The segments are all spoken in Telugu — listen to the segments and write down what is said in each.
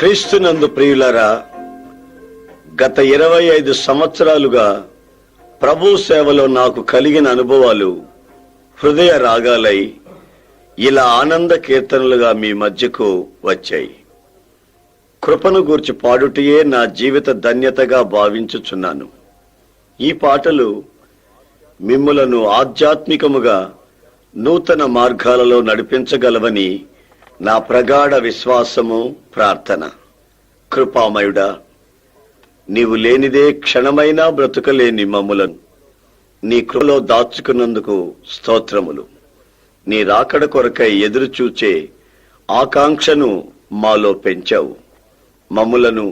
క్రీస్తునందు ప్రియులారా, గత 25 సంవత్సరాలుగా ప్రభు సేవలో నాకు కలిగిన అనుభవాలు హృదయ రాగాలై ఇలా ఆనంద కీర్తనలుగా మీ మధ్యకు వచ్చాయి. కృపను గూర్చి పాడుటయే నా జీవిత ధన్యతగా భావించుచున్నాను. ఈ పాటలు మిమ్ములను ఆధ్యాత్మికముగా నూతన మార్గాలలో నడిపించగలవని నా ప్రగాఢ విశ్వాసము, ప్రార్థన. కృపామయుడా, నీవు లేనిదే క్షణమైనా బ్రతుకలేని మమ్ములను నీ కృపలో దాచుకున్నందుకు స్తోత్రములు. నీ రాకడ కొరకై ఎదురు చూచే ఆకాంక్షను మాలో పెంచావు. మమ్ములను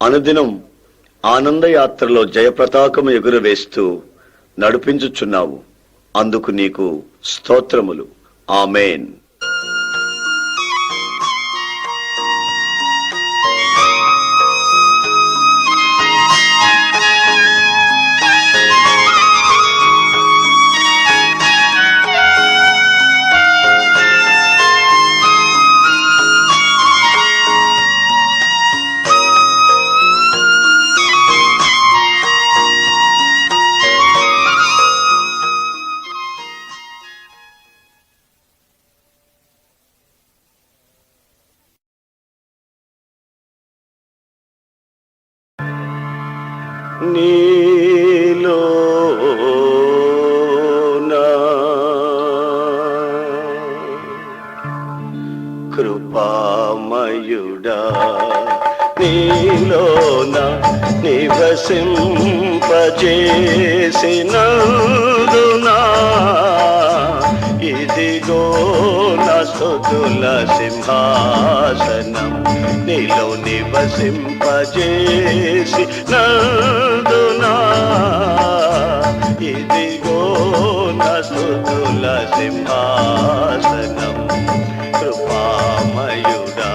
అనుదినం ఆనందయాత్రలో జయప్రతాకము ఎగురవేస్తూ నడిపించుచున్నావు. అందుకు నీకు స్తోత్రములు. ఆమేన్. నీలోనా కృపామయుడా, నీలోనా నివసింపజేసినందునా ఇదిగో నా స్తుతుల సింహాసనం. నీలో నివసింపజేసి నందునా ఇదిగో నా స్తుతుల సింహాసనం. కృపామయుడా,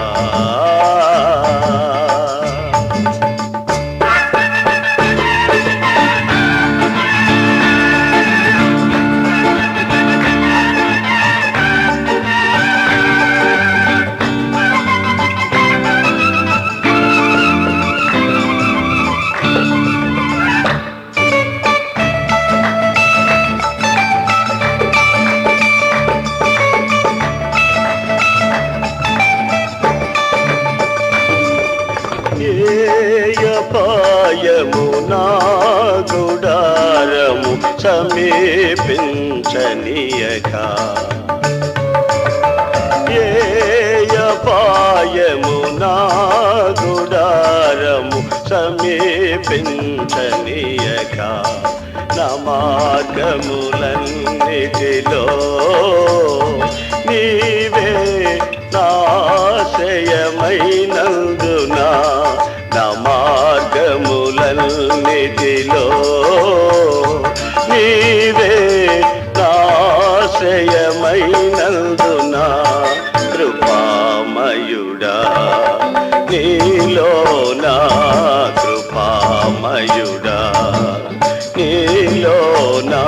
పాయము నా గుడారము సమీపించనీయక, పాయము నా గుడారము సమీపించనీయక, నా మార్గములన్నిటిలో నీవే నాశయమైనందునా, నా మార్గములన్నిటిలో నీవే నాశయమైనందునా. కృపామయుడా, నీలోనా కృపామయుడా, నీలోనా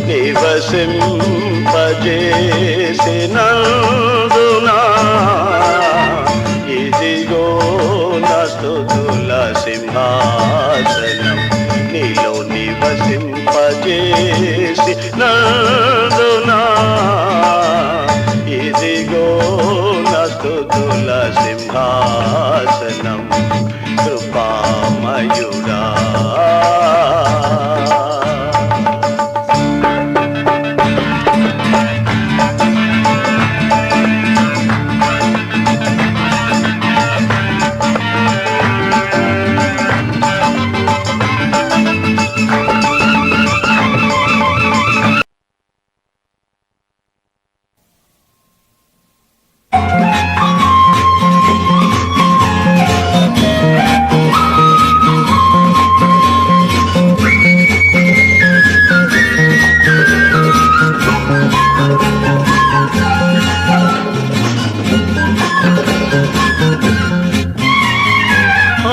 నివసింపజేసినందునా ఇదిగో నా స్తుతుల సింహాసనం. నీలో నివసింపజేసి నందునా ఇదిగో నా స్తుతుల సింహాసనం. కృపామయుడా,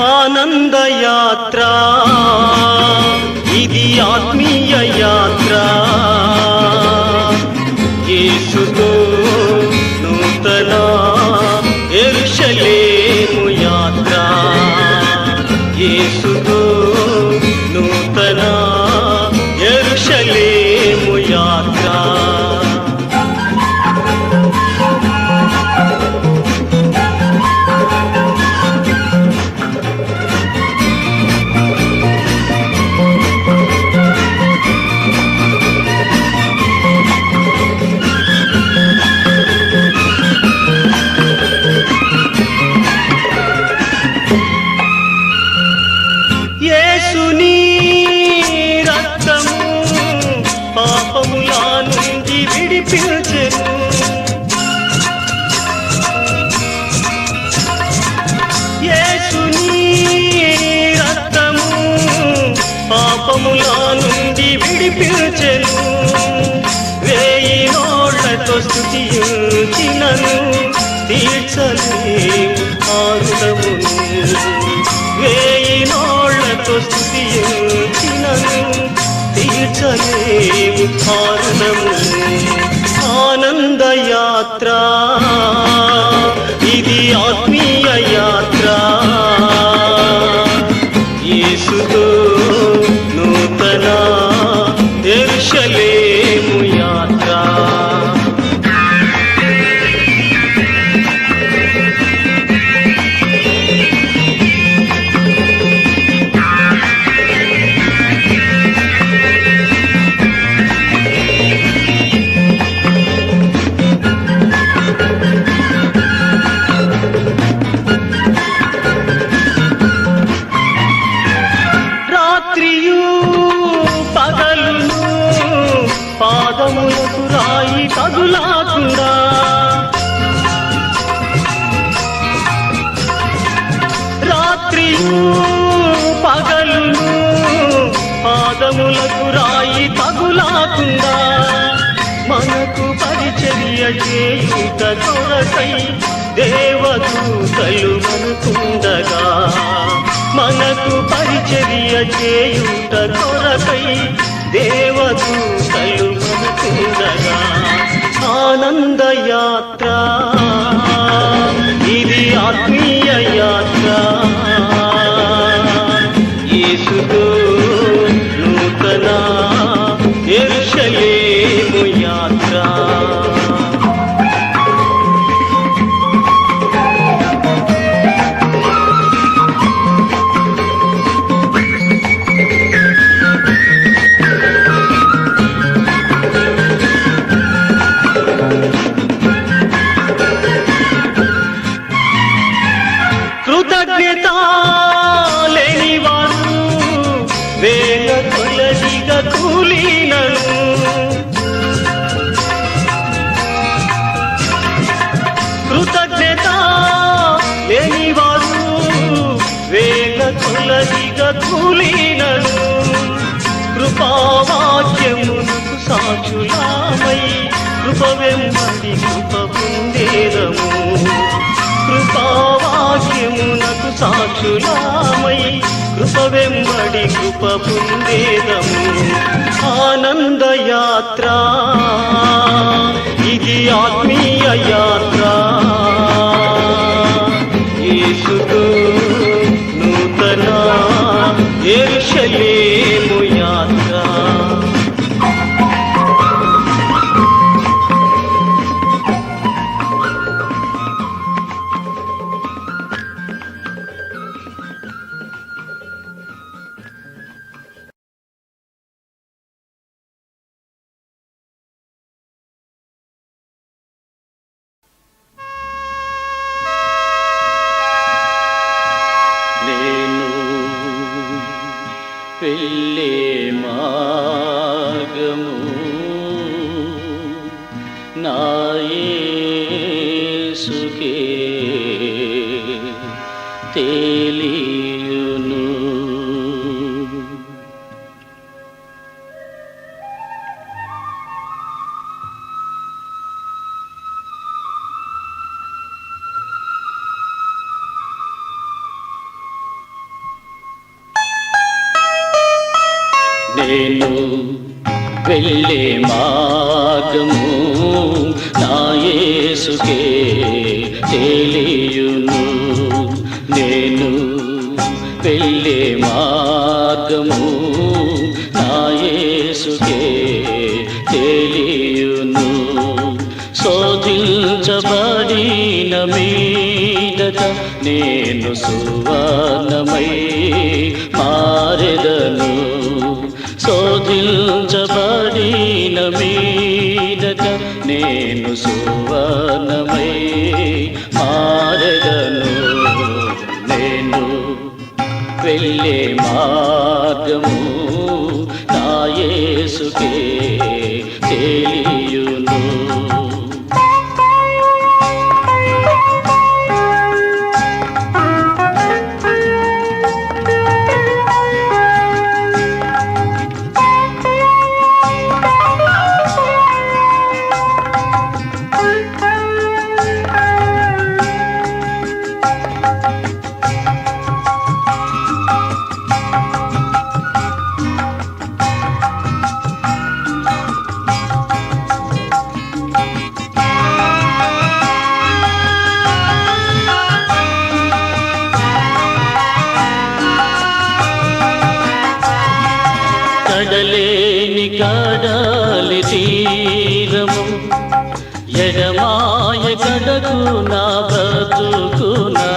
ఆనందయాత్ర ఇది ఆత్మీయ యాత్ర, యేసుతో నూతన యెరూషలేము యాత్ర. యేసుతో నూతన యెరూషలేము యాత్ర. యేసుని రక్తము పాపముల నుండి విడిపించెను. యేసుని రక్తము పాపముల నుండి విడిపించెను. వేయి నోళ్లతో స్తుతించినను తీర్చలేము ఆరుడమును. వేయి నోళ్లతో స్తుతించినను తీర్చలేము ఆరుడమును. ఆనంద యాత్ర ఇది, ఆత్మీయ యాత్ర. యేసుతో నూతన యెరూషలేము యాత్ర. రాత్రియు పగలును పాదములకు రాయి తగులాకుండా, రాత్రియు పగలును పాదములకు రాయి తగులాకుండా, మనకు పరిచర్య చేయుట కొరకై దేవదూతలు మనకుండగా, మనకు పరిచర్య చేయుట కొరకై దేవదూతలు మనకుండగా. ఆనంద యాత్ర ఇది, ఆత్మీయ యాత్ర. యేసుతో నూతన యెరూషలేము యాత్ర. కృతజ్ఞత లేనివారు వేల కొలదిగా కూలినను. కృతజ్ఞత లేనివారు వేల కొలదిగా కూలినను. కృపావాక్యమునకు సాక్షులామై కృప వెంబడి కృప పొందేదము. కృపావాక్యమునకు సాక్షులామై కృప వెంబడి కృప పొందేదము. ఆనంద యాత్ర ఇది, ఆత్మీయ యాత్ర. యేసుతో నూతన యెరూషలేము యాత్ర. నేను వెళ్ళే మార్గము నా యేసుకే తెలియును. నేను వెళ్ళే మార్గము నా యేసుకే తెలియును. నేను వెళ్ళే మార్గము నా యేసుకే తెలియును. శోధించబడిన మీదట నేను సువర్ణమై మారెదను. శోధించబడిన మీదట నేను సువర్ణమై మారెదను. నేను వెళ్ళే మార్గము నా యేసుకే తెలియును. కడలేని కడలి తీరము ఎడమాయ కడకు నా బ్రతుకునా.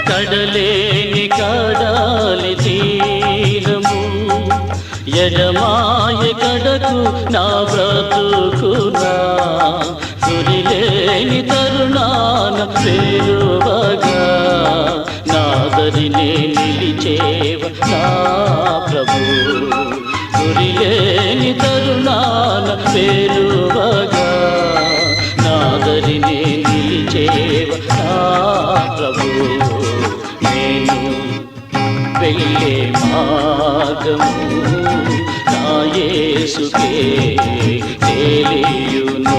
కడలేని కడలి తీరము ఎడమాయ కడకు నా బ్రతుకునా. గురిలేని తరుణాన పేరువగా నాదరినే నిలిచేవ నా ప్రభు. గురిలేని తరుణాన పేరువగా నాదరినే నిలిచేవ నా ప్రభు. నేను వెళ్ళే మార్గము నా యేసుకే తెలియును.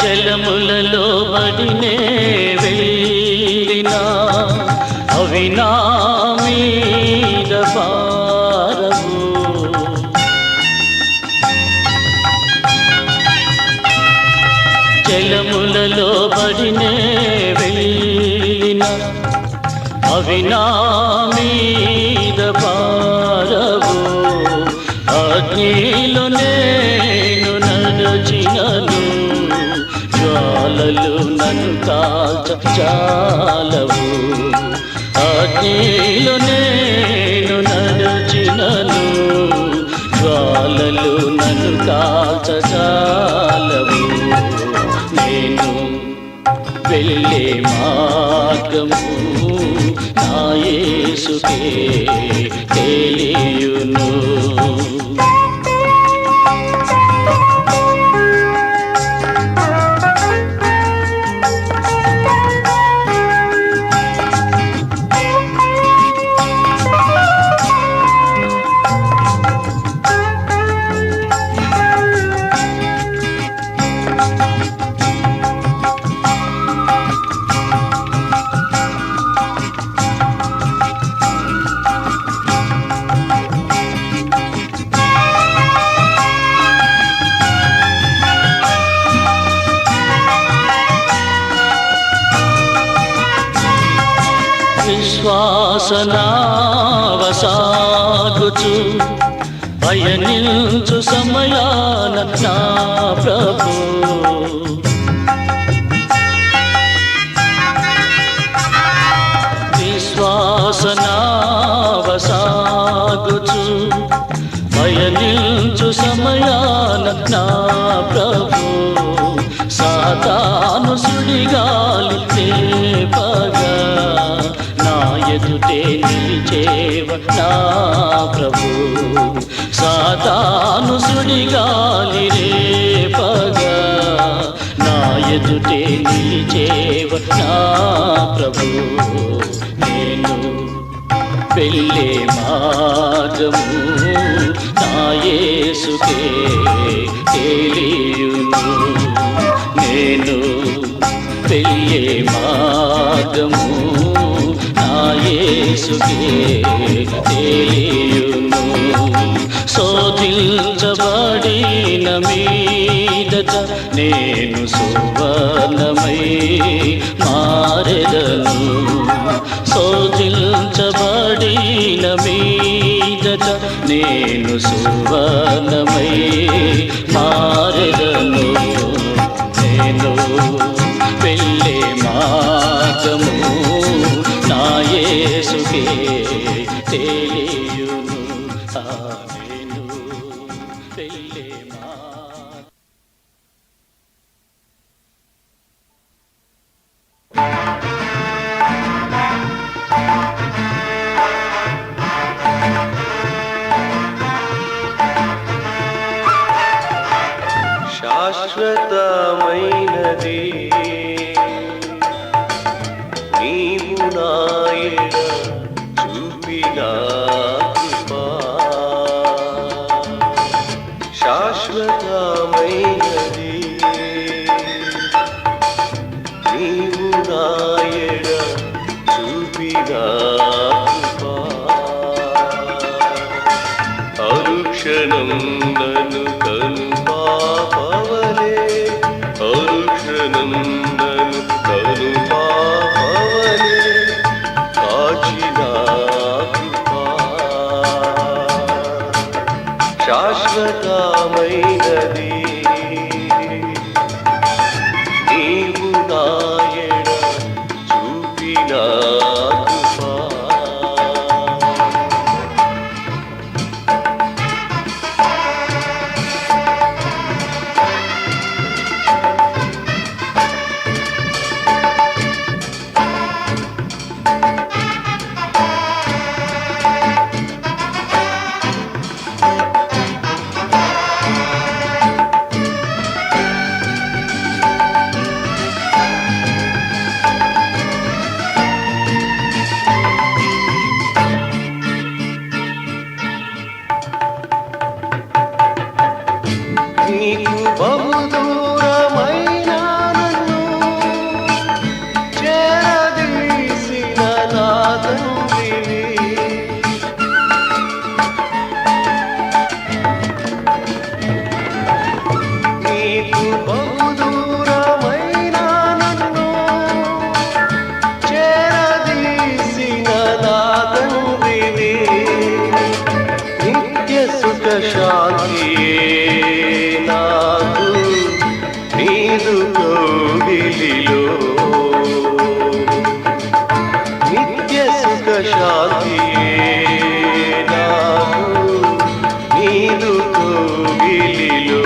జలములలో బడినే వెళ్ళినా అవి నా మీద పారవు. జలములలో బడినే వెళ్ళినా అవి నా మీద పారవు. అగ్నిలో నేను నడచినను జ్వాలలు నన్ను కాల్చజాలవు. అగ్నిలో నేను నడచినను జ్వాలలు నన్ను కాల్చజాలవు. నేను వెళ్ళే మార్గము నా యేసుకే తెలియును. విశ్వాసనావసాగుచు పయనించు సమయాన నా ప్రభు. విశ్వాసనావసాగుచు పయనించు సమయాన నా ప్రభు. సాతాను సుడిగాలి రేపగా నా ఎదుటే నిలిచేవ నా ప్రభు. సాతాను సుడిగాలి రేపగా నా ఎదుటే నిలిచేవ నా ప్రభు. నేను వెళ్ళే మార్గము నా యేసుకే తెలియును. నేను వెళ్ళే మార్గము నా యేసుకే తెలియును. శోధించబడిన మీదట నేను సువర్ణమై మారెదను. శోధించబడిన మీదట నేను సువర్ణమై మారెదను. నేను వెళ్ళే మార్గము నా యేసుకే తెలియును. నేను వెళ్ళే మార్గం. శాశ్వతమైనది నీవు నాయన చూపిన కృపా. శాశ్వతమైనది నీవు నాయన చూపిన కృపా. అనుక్షణం నన్ను కను పాపవలే, అనుక్షణం నన్ను కను పాపవలే కాచిన కృపా. శాశ్వతమైనది నీవు నాయన చూపిన కృపా. నీకు బహుదూరమైన నన్ను చేరదీసిన నా తండ్రివి. నీకు బహుదూరమైన నన్ను చేరదీసిన నా తండ్రివి. నిత్య సుఖ శాంతియే నాకు నీదు కోగిలిలో. నిత్య సుఖ శాంతియే నాకు నీదు కోగిలిలో.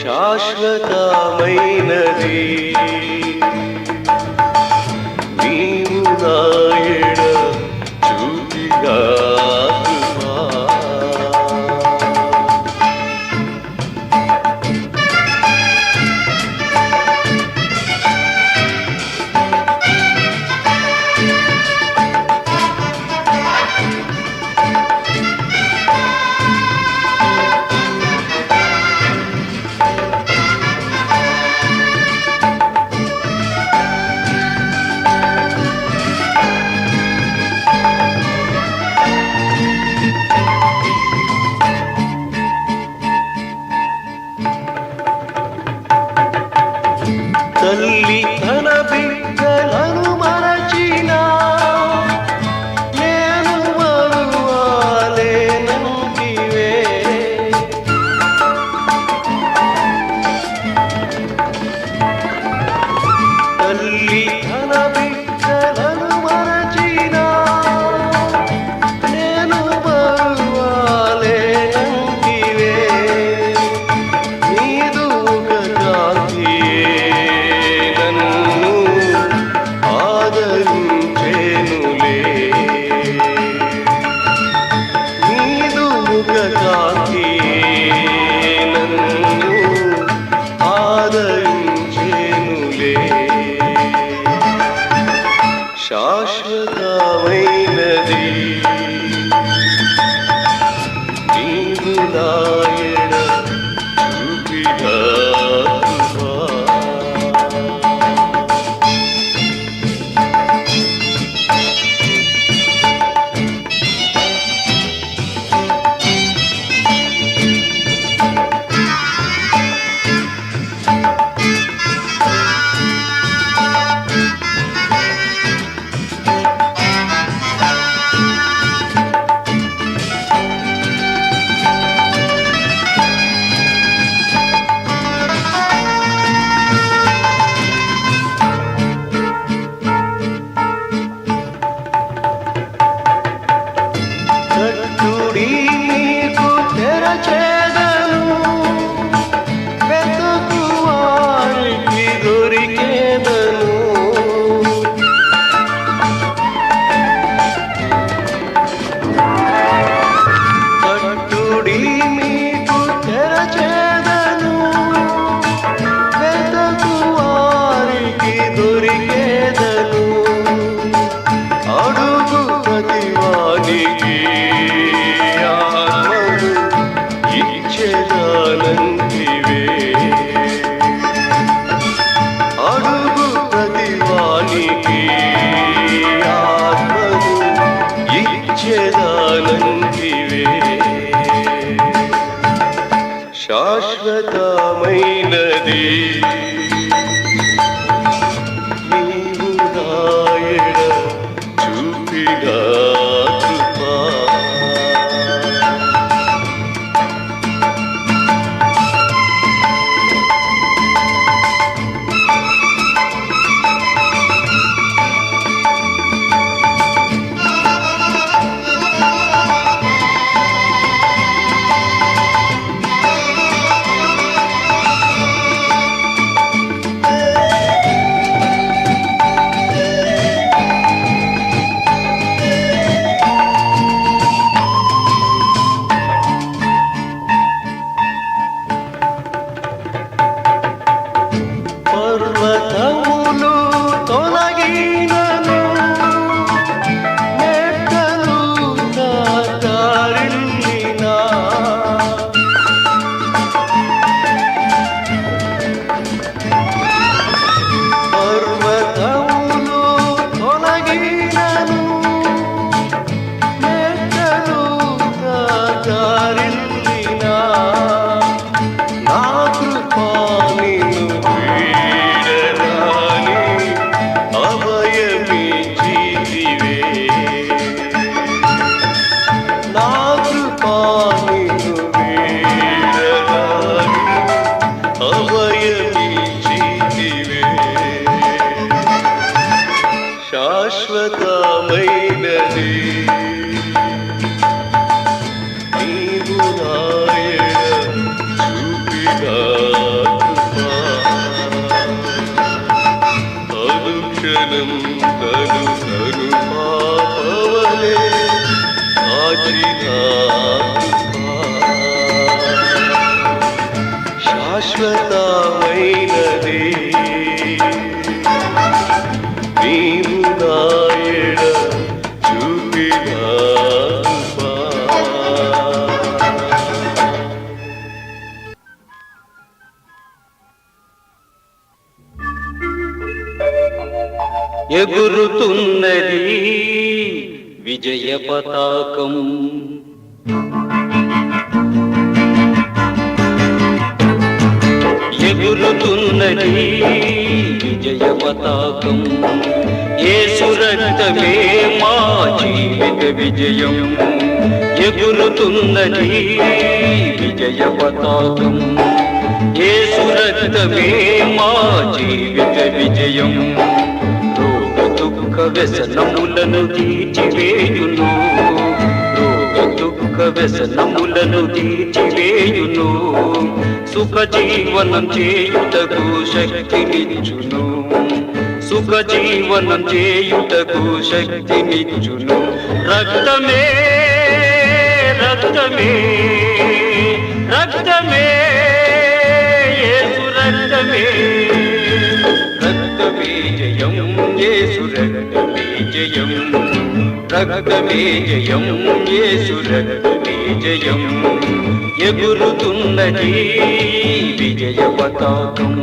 శాశ్వతమైనది నీవు నాయన చూపిన కృపా. శాశ్వతమైనది నీవు నాయన చూపిన కృప. కట్టుడి నీకు తెరచేదను, వెతుకు వారికి దొరికేదను. కట్టుడి నీకు తెరచేదను, వెతుకు వారికి దొరికేదను. అడుగు ప్రతివానికి ఆత్మను ఇచ్చేదానంటివే. అడుగు ప్రతివానికి ఆత్మను ఇచ్చేదానంటివే. శాశ్వతమైనది నీవు నాయన చూపిన కృప. పర్వతములు తొలగినను, మెట్టలు దారిల్లినా, పర్వతములు తొలగినను, మెట్టలు దారిల్లినా, నా కృపా నిన్ను వీడరాని అభయమిచ్చితివే. నా కృపా నిన్ను వీడరాని అభయమిచ్చితివే. శాశ్వతమైనది నీవు నాయన చూపిన కృప. అనుక్షణం తను తను పాపవలే కాచిన కృప. శాశ్వతమైనది నీవు నాయన చూపిన కృప. ఎగురుతున్నది విజయ పతాకం, ఎగురుతున్నది విజయ పతాకం. యేసు రక్తమే మా జీవిత విజయం. ఎగురుతున్నది విజయ పతాకం, యేసు రక్తమే మా జీవిత విజయం. రోగ దుఃఖ వ్యసనములను తీర్చివేయును, రోగ దుఃఖ వ్యసనములను తీర్చివేయును. సుఖ జీవనం చేయుటకు శక్తినిచ్చును, సుఖ జీవనం చేయుటకు శక్తినిచ్చును. రక్తమే రక్తమే రక్తమే యేసు రక్తమే, రక్తమే జయం యేసు రక్తమే జయం రక్తమే జయం యేసు రక్తమే జయం ఎగురుతున్నది విజయ పతాకం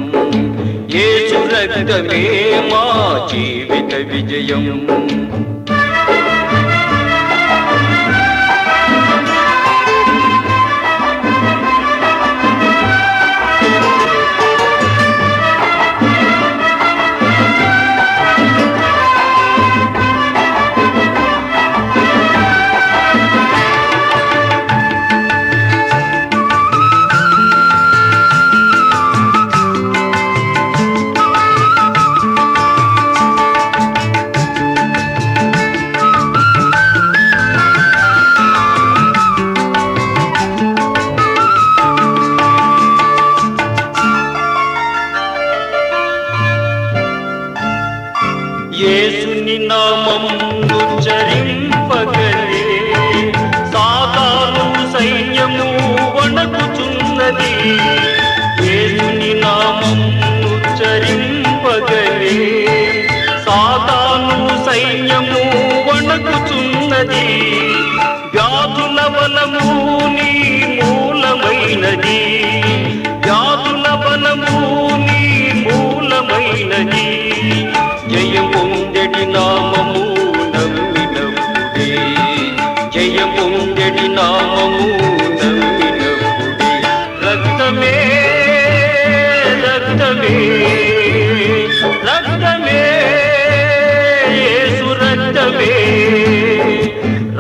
యేసు రక్తమే మా జీవిత విజయం యేసుని నామమును ఉచ్చరింపగలే సాతాను సైన్యము వణకుచున్నది యేసుని నామమును ఉచ్చరింపగలే సాతాను సైన్యము వణకుచున్నది వ్యాధుల బలము నీ మూలమైనది వ్యాధుల బలము నీ మూలమైనది జయం పొందెడి నామము నమ్మినప్పుడే జయం పొందెడి నామము నమ్మినప్పుడే రక్తమే రక్తమే రక్తమే యేసు రక్తమే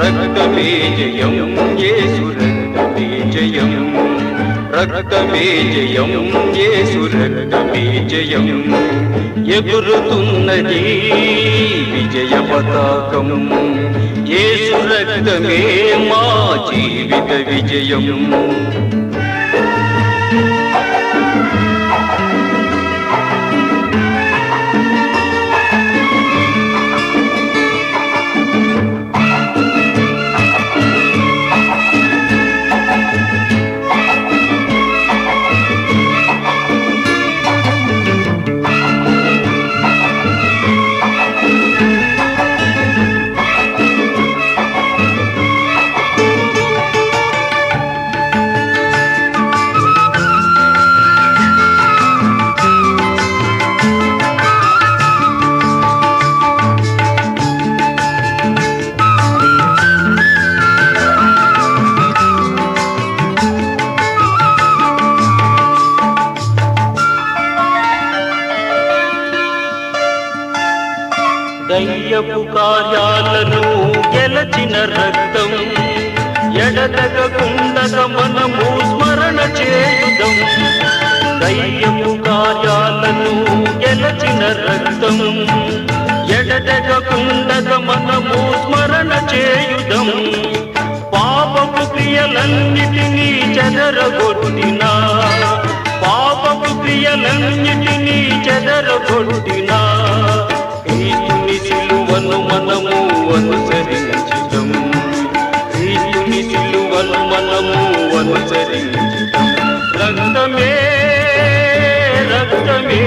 రక్తమే జయం యేసు రక్తమే జయం రక్తమే జయం యేసు రక్తమే జయం ఎగురుతున్నది విజయ పతాకం యేసు రక్తమే మా జీవిత విజయం దయ్యపు కార్యాలను గెలచిన రక్తం ఎడతెగకుండగ మనము స్మరణ చేయుదం దయ్యపు కార్యాలను గెలచిన రక్తం ఎడతెగకుండగ మనము స్మరణ చేయుదం పాపపు క్రియలన్నిటినీ చెదరగొట్టిన పాపపు క్రియలన్నిటినీ చెదరగొట్టిన క్రీస్తుని సిలువను మనము అనుసరించుదాం క్రీస్తుని సిలువను మనము అనుసరించుదాం రక్తమే రక్తమే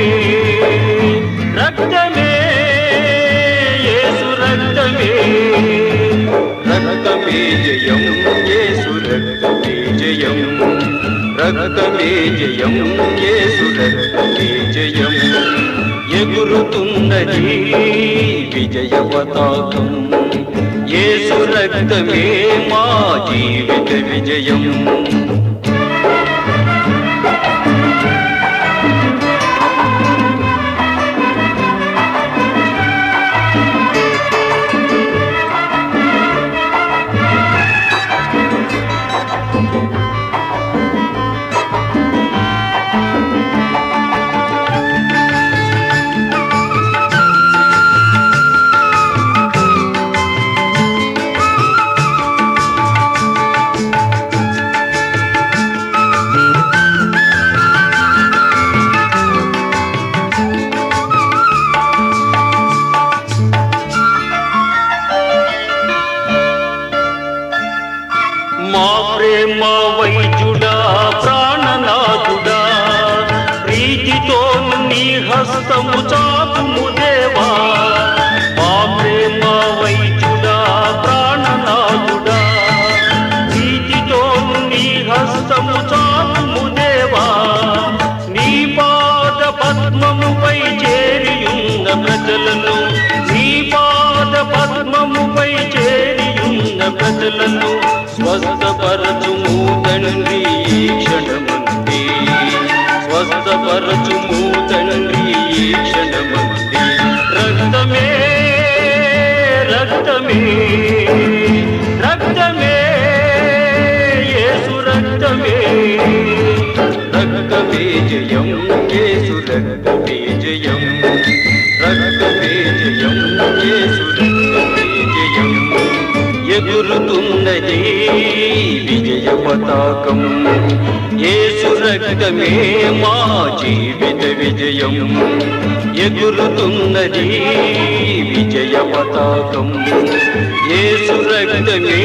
రక్తమే యేసు రక్తమే రక్తమే జయం యేసు రక్తమే జయం రక్తమే జయం యేసు రక్తమే జయం ఎగురుతున్నది విజయ పతాకం యేసు రక్తమే మా జీవిత విజయం ప్రజలను నీ పాద పద్మముపై చేరియున్న ప్రజలను స్వస్థపరచుము తండ్రి ఈ క్షణమంది, స్వస్థపరచుము తండ్రి ఈ క్షణమంది. రక్తమే రక్తమే రక్తమే యేసు రక్తమే, రక్తమే జయం యేసు రక్తమే జయం, రక్తమే జయం యేసు రక్తమే జయం. ఎగురుతున్నది విజయ పతాకం, యేసు రక్తమే మా జీవిత విజయం. ఎగురుతున్నది విజయ పతాకం, యేసు రక్తమే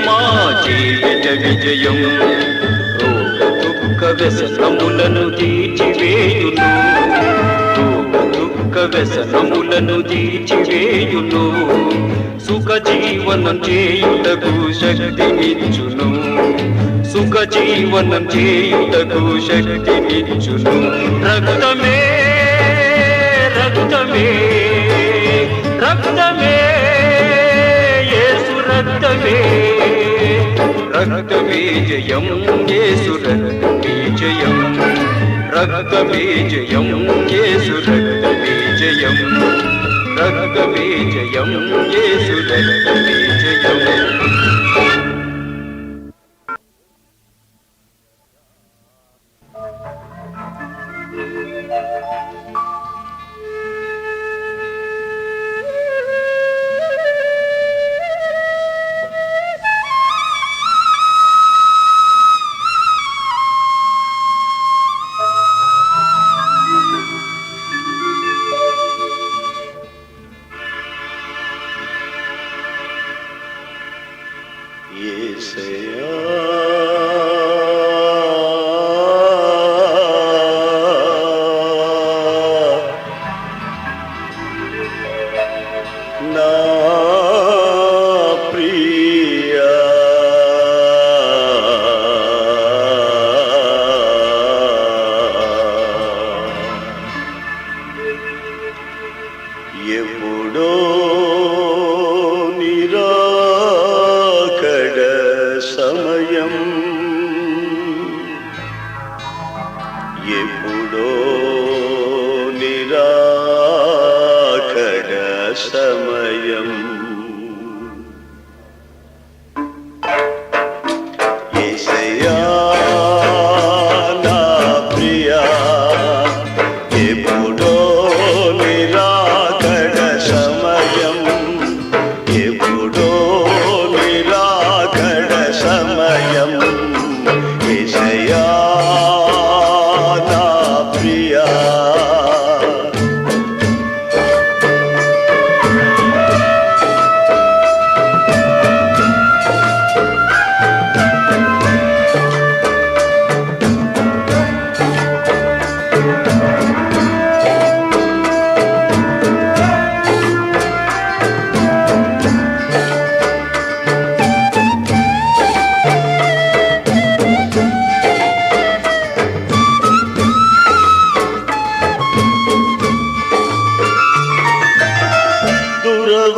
మా జీవిత విజయం. రోగ దుఃఖ వ్యసనములను తీర్చివేయును, రోగ దుఃఖ వ్యసనములను తీర్చివేయును. సుఖ జీవనం చేయుటకు శక్తినిచ్చును, సుఖ జీవనం చేయుటకు శక్తినిచ్చును. రక్తమే రక్తమే రక్తమే యేసు రక్తమే, రక్తమే జయం యేసు రక్తమే జయం, రక్తమే జయం యేసు రక్తమే జయం, రక్తమే జయం యేసు రక్తమే జయం. యేసయ్యా నా ప్రియా, ఎప్పుడో నిరాకడ సమయం, ఎప్పుడో నిరాకడ సమయం. యేసయ్యా నా ప్రియా, ఎప్పుడో నిరాకడ సమయం, ఎప్పుడో నిరాకడ సమయం. యేసయ్యా నా ప్రియా,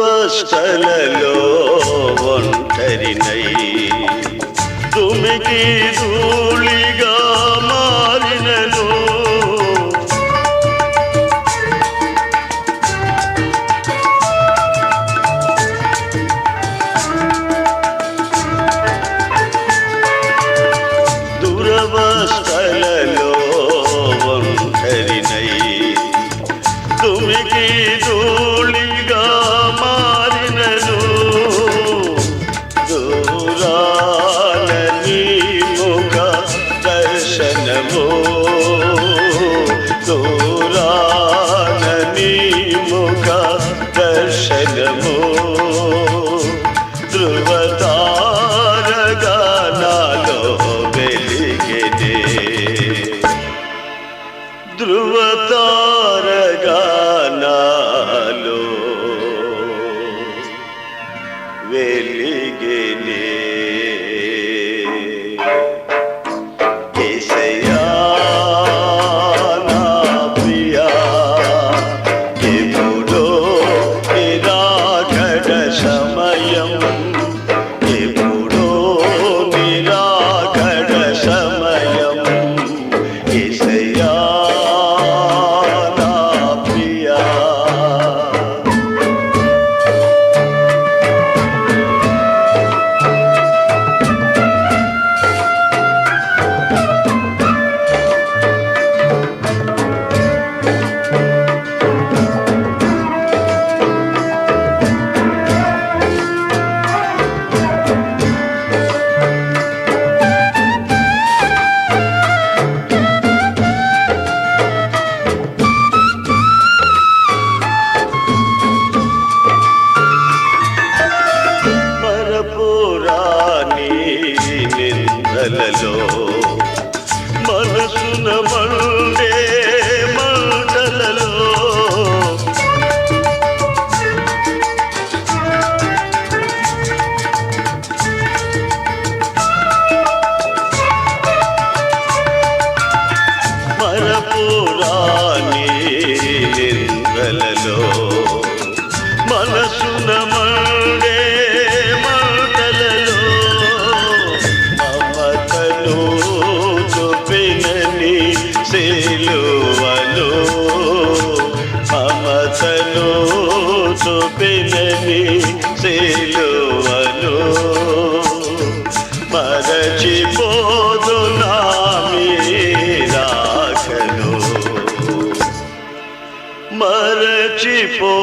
దురవస్థలలో ఒంటరినై దుమికి ధూళిగా మారినను, దురవస్థలలో ఒంటరినై దుమికి ధూళిగా మారినను, దూరాన నీ ముఖ దర్శనము, దూరాన నీ ముఖ దర్శనము. ధృవతారగా నాలో వెలిగెనే, ధృవతారగా నాలో వెలిగెనే. యేసయ్యా నా ప్రియా, ఎప్పుడో మోపినని సిలువను మరచిపోదునా మీరాకను మరచిపోదునా